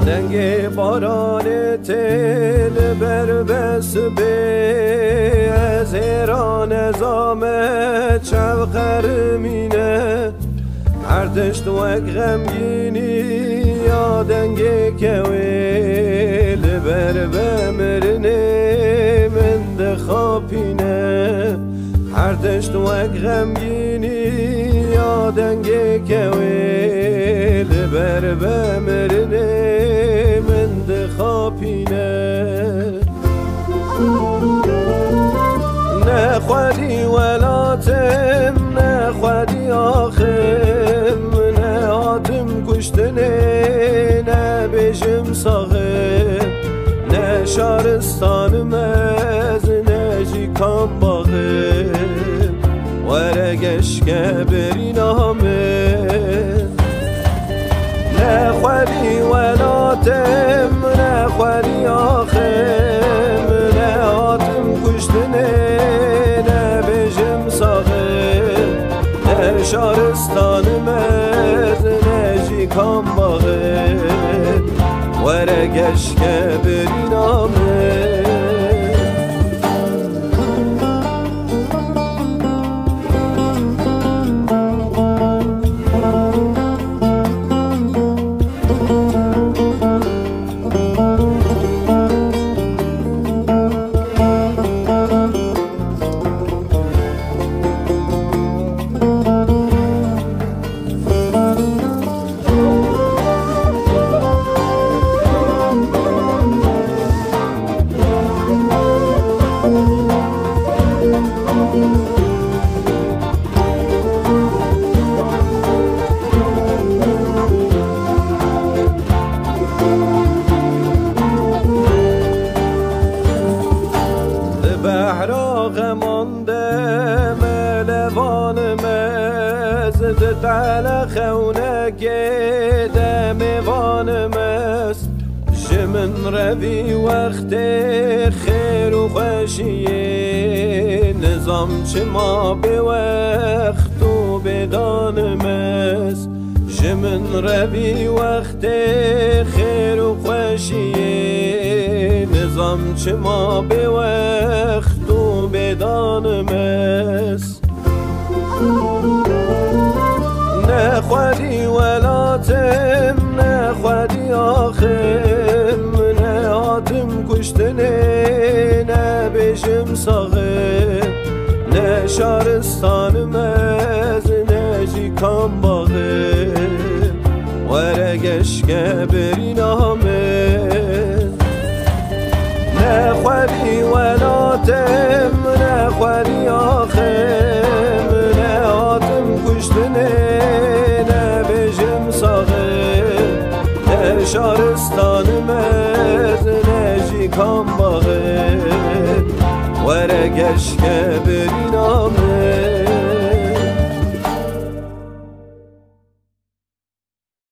دنگ باران تل بر بس به از ایران نظام چوخر مینه ارتشت وک غمگینی یا دنگ کویل بر بمرنه من دخاپینه ارتشت وک غمگینی یا دنگ کویل بر بمرنه من دخاپینه نخوادی ولاتم نخوادی آخم نه آتم کشتنه نه بشم ساغم نه شارستانم از نه جیکام باغم ورگش که بری نامم نخوادی ولاتم نخوادی آخم نه آتم کشتنه نه بشم ساغم نه شارستانم از نه جیکام باغم ورگش که بری نامم تعال خونك دموان مست جمن ربي وقت خير وخشيه نظام شما بوقت و بدان مست جمن ربي وقت خير وخشيه نظام شما بوقت و بدان مست نخوادی ولاتم نخوادی آخم نه آتم کشتنه نه بشم ساغم نه شارستانم از نه جیکام باغم ورگش که بری نامم نخوادی ولاتم نخوادی آخم نه آتم کشتنه شارستانم از نجیکام باغم ورگش که بری نامه